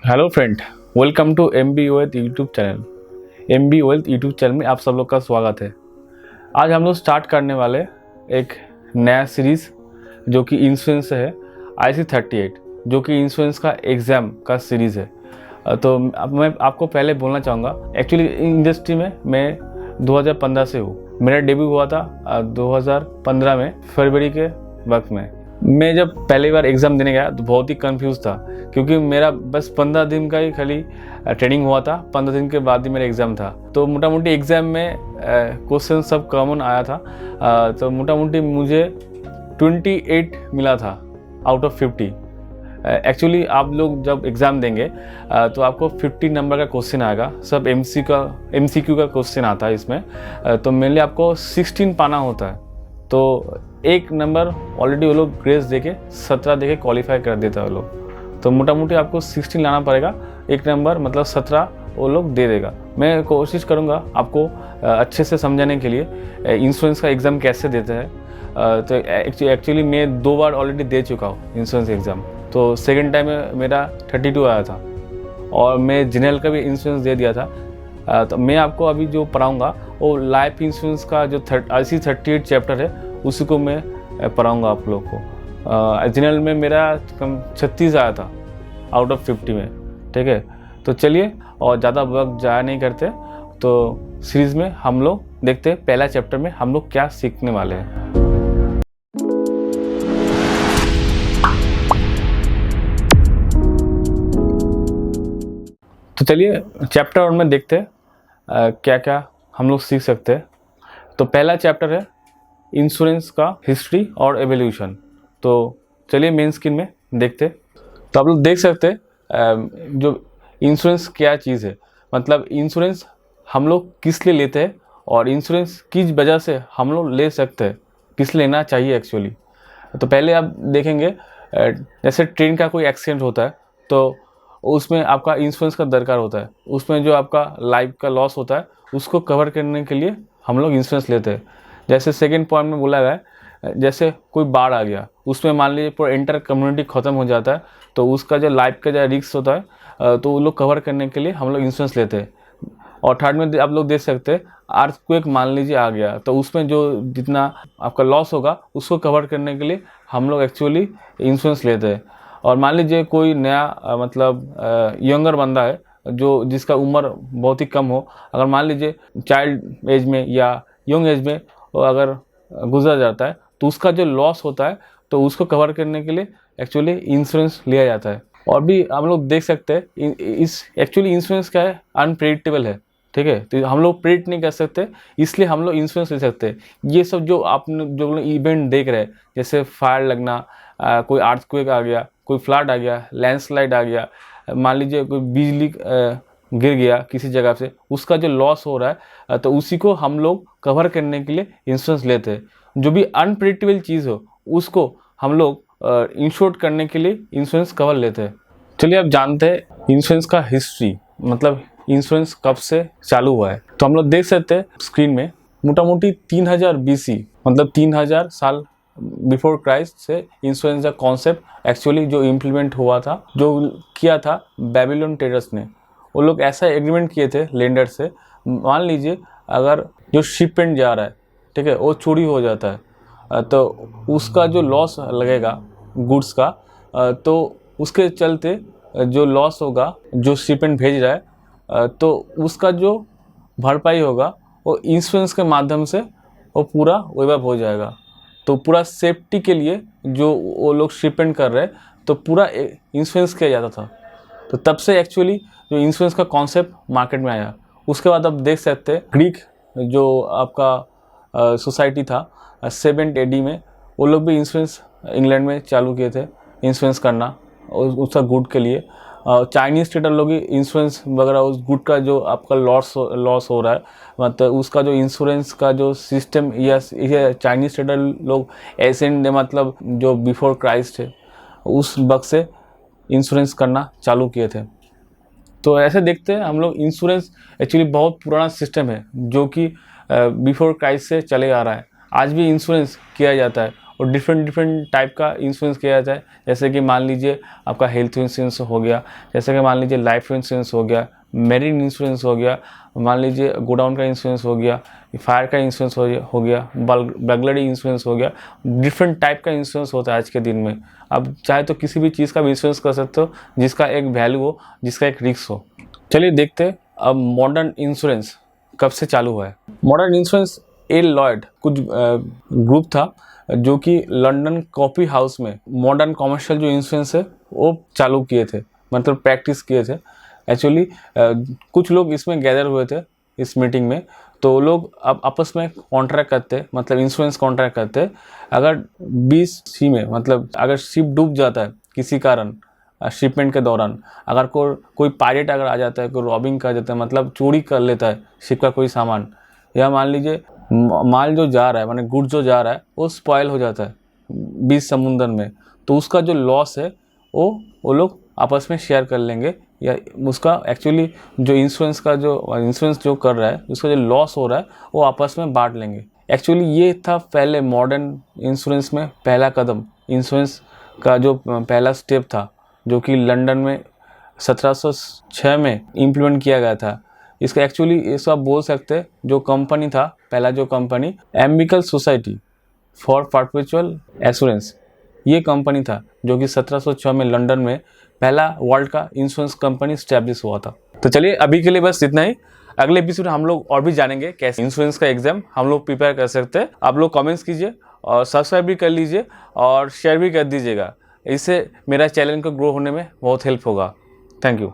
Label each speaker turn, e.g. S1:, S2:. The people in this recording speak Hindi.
S1: Hello friend, welcome to M B wealth YouTube channel. M B wealth YouTube channel में आप सब लोग का स्वागत है। आज हम लोग स्टार्ट करने वाले एक नया सीरीज़ जो कि इंश्योरेंस है, IC38, जो कि इंश्योरेंस का एग्ज़ाम का सीरीज़ है। तो अब मैं आपको पहले बोलना चाहूँगा, एक्चुअली इंडस्ट्री में मैं 2015 से हूँ। मेरा डेब्यू हुआ था 2015 में फरवरी के वक्त में। मैं जब पहली बार एग्ज़ाम देने गया तो बहुत ही कंफ्यूज था, क्योंकि मेरा बस 15 दिन का ही खाली ट्रेनिंग हुआ था। 15 दिन के बाद ही मेरा एग्ज़ाम था। तो मोटा मोटी एग्ज़ाम में क्वेश्चन सब कॉमन आया था। तो मोटा मोटी मुझे 28 मिला था आउट ऑफ 50। एक्चुअली आप लोग जब एग्ज़ाम देंगे तो आपको 50 नंबर का क्वेश्चन आएगा। सब MCQ का क्वेश्चन आता है इसमें। तो मेनली आपको 16 पाना होता है। तो एक नंबर ऑलरेडी वो लोग ग्रेस देके 17 देके क्वालिफाई कर देता है वो लोग। तो मोटा मोटी आपको 16 लाना पड़ेगा, एक नंबर मतलब 17 वो लोग दे देगा। मैं कोशिश करूँगा आपको अच्छे से समझाने के लिए इंश्योरेंस का एग्ज़ाम कैसे देते हैं। तो एक्चुअली मैं 2 बार ऑलरेडी दे चुका हूँ इंश्योरेंस एग्ज़ाम। तो सेकेंड टाइम में मेरा 32 आया था और मैं जनरल का भी इंश्योरेंस दे दिया था। तो मैं आपको अभी जो पढ़ाऊँगा वो लाइफ इंश्योरेंस का जो IC38 चैप्टर है उसी को मैं पढ़ाऊँगा आप लोग को। जनरल में मेरा कम 36 आया था आउट ऑफ 50 में। ठीक है, तो चलिए और ज़्यादा वक्त जाया नहीं करते, तो सीरीज़ में हम लोग देखते हैं पहला चैप्टर में हम लोग क्या सीखने वाले हैं। तो चलिए चैप्टर 1 में देखते हैं क्या क्या हम लोग सीख सकते हैं। तो पहला चैप्टर है इंश्योरेंस का हिस्ट्री और एवोल्यूशन। तो चलिए मेन स्क्रीन में देखते हैं। तो आप लोग देख सकते हैं जो इंश्योरेंस क्या चीज़ है, मतलब इंश्योरेंस हम लोग किस लिए लेते हैं और इंश्योरेंस किस वजह से हम लोग ले सकते हैं, किस लेना चाहिए एक्चुअली। तो पहले आप देखेंगे जैसे ट्रेन का कोई एक्सीडेंट होता है तो उसमें आपका इंश्योरेंस का दरकार होता है। उसमें जो आपका लाइफ का लॉस होता है उसको कवर करने के लिए हम लोग इंश्योरेंस लेते हैं। जैसे सेकंड पॉइंट में बोला गया है, जैसे कोई बाढ़ आ गया, उसमें मान लीजिए पूरा इंटर कम्युनिटी ख़त्म हो जाता है, तो उसका जो लाइफ का जो रिस्क होता है तो वो लोग कवर करने के लिए हम लोग इंश्योरेंस लेते हैं। और थर्ड में आप लोग देख सकते हैं अर्थक्वेक मान लीजिए आ गया, तो उसमें जो जितना आपका लॉस होगा उसको कवर करने के लिए हम लोग एक्चुअली इंश्योरेंस लेते हैं। और मान लीजिए कोई नया मतलब यंगर बंदा है जो जिसका उम्र बहुत ही कम हो, अगर मान लीजिए चाइल्ड एज में या यंग एज में अगर गुजर जाता है तो उसका जो लॉस होता है तो उसको कवर करने के लिए एक्चुअली इंश्योरेंस लिया जाता है। और भी हम लोग देख सकते हैं इस एक्चुअली इंश्योरेंस क्या है, अनप्रेडिक्टेबल है। ठीक है, तो हम लोग प्रेडिक्ट नहीं कर सकते, इसलिए हम लोग इंश्योरेंस ले सकते हैं। ये सब जो आप जो इवेंट देख रहे हैं, जैसे फायर लगना, कोई अर्थक्वेक आ गया, कोई फ्लड आ गया, लैंडस्लाइड आ गया, मान लीजिए कोई बिजली गिर गया किसी जगह से, उसका जो लॉस हो रहा है तो उसी को हम लोग कवर करने के लिए इंश्योरेंस लेते हैं। जो भी अनप्रेडिक्टेबल चीज़ हो उसको हम लोग इंश्योर करने के लिए इंश्योरेंस कवर लेते हैं। चलिए अब जानते हैं इंश्योरेंस का हिस्ट्री, मतलब इंश्योरेंस कब से चालू हुआ है। तो हम लोग देख सकते हैं स्क्रीन में मोटा मोटी 3000 BC, मतलब 3000 साल बिफोर क्राइस्ट से इंश्योरेंस का कॉन्सेप्ट एक्चुअली जो इम्प्लीमेंट हुआ था, जो किया था बेबीलोन ट्रेडर्स ने। वो लोग ऐसा एग्रीमेंट किए थे लेंडर से, मान लीजिए अगर जो शिपमेंट जा रहा है, ठीक है, वो चोरी हो जाता है तो उसका जो लॉस लगेगा गुड्स का, तो उसके चलते जो लॉस होगा जो शिपमेंट भेज रहा है तो उसका जो भरपाई होगा वो इंश्योरेंस के माध्यम से वो पूरा वेव अप हो जाएगा। तो पूरा सेफ्टी के लिए जो वो लोग शिपमेंट कर रहे हैं तो पूरा इंश्योरेंस किया जाता था। तो तब से एक्चुअली जो इंश्योरेंस का कॉन्सेप्ट मार्केट में आया। उसके बाद आप देख सकते हैं ग्रीक जो आपका सोसाइटी था 7th AD में, वो लोग भी इंश्योरेंस इंग्लैंड में चालू किए थे इंश्योरेंस करना उसका गुड के लिए। चाइनीज़ ट्रेडर लोग ही इंश्योरेंस वगैरह उस गुड का जो आपका लॉस हो रहा है, मतलब उसका जो इंश्योरेंस का जो सिस्टम, ये चाइनीज़ ट्रेडर लोग एसेंट मतलब जो बिफोर क्राइस्ट है उस वक्त से इंश्योरेंस करना चालू किए थे। तो ऐसे देखते हैं हम लोग इंश्योरेंस एक्चुअली बहुत पुराना सिस्टम है जो कि बिफोर क्राइस्ट से चले आ रहा है। आज भी इंश्योरेंस किया जाता है और डिफरेंट डिफरेंट टाइप का इंश्योरेंस किया जाता है। जैसे कि मान लीजिए आपका हेल्थ इंश्योरेंस हो गया, जैसे कि मान लीजिए लाइफ इंश्योरेंस हो गया, मेरिन इंश्योरेंस हो गया, मान लीजिए गोडाउन का इंश्योरेंस हो गया, फायर का इंश्योरेंस हो गया, बर्गलरी इंश्योरेंस हो गया। डिफरेंट टाइप का इंश्योरेंस होता है आज के दिन में। अब चाहे तो किसी भी चीज़ का भी इंश्योरेंस कर सकते हो जिसका एक वैल्यू हो, जिसका एक रिस्क हो। चलिए देखते हैं अब मॉडर्न इंश्योरेंस कब से चालू हुआ है। मॉडर्न इंश्योरेंस एल लॉयड कुछ ग्रुप था जो कि लंदन कॉफी हाउस में मॉडर्न कमर्शियल जो इंश्योरेंस है वो चालू किए थे, मतलब प्रैक्टिस किए थे। एक्चुअली कुछ लोग इसमें गैदर हुए थे इस मीटिंग में, तो लोग अब आपस में कॉन्ट्रैक्ट करते, मतलब इंश्योरेंस कॉन्ट्रैक्ट करते। अगर 20 सी में, मतलब अगर शिप डूब जाता है किसी कारण शिपमेंट के दौरान, अगर कोई पायरेट अगर आ जाता है, कोई रॉबिंग कर जाता है, मतलब चोरी कर लेता है शिप का कोई सामान, या मान लीजिए माल जो जा रहा है, माने गुड्स जो जा रहा है वो स्पॉइल हो जाता है बीच समुंदर में, तो उसका जो लॉस है वो लोग आपस में शेयर कर लेंगे, या उसका एक्चुअली जो इंश्योरेंस जो कर रहा है उसका जो लॉस हो रहा है वो आपस में बांट लेंगे। एक्चुअली ये था पहले मॉडर्न इंश्योरेंस में पहला कदम, इंश्योरेंस का जो पहला स्टेप था, जो कि लंदन में 1706 में इम्प्लीमेंट किया गया था। इसका एक्चुअली इसको आप बोल सकते हैं जो कंपनी था, पहला जो company amicable society for perpetual assurance, ये कंपनी था जो कि 1706 में लंदन में पहला वर्ल्ड का इंश्योरेंस कंपनी स्टैब्लिश हुआ था। तो चलिए अभी के लिए बस इतना ही। अगले एपिसोड हम लोग और भी जानेंगे कैसे इंश्योरेंस का एग्जाम हम लोग प्रिपेयर कर सकते हैं। आप लोग कमेंट्स कीजिए और सब्सक्राइब भी कर लीजिए और शेयर भी कर दीजिएगा, इससे मेरा चैनल को ग्रो होने में बहुत हेल्प होगा। Thank you.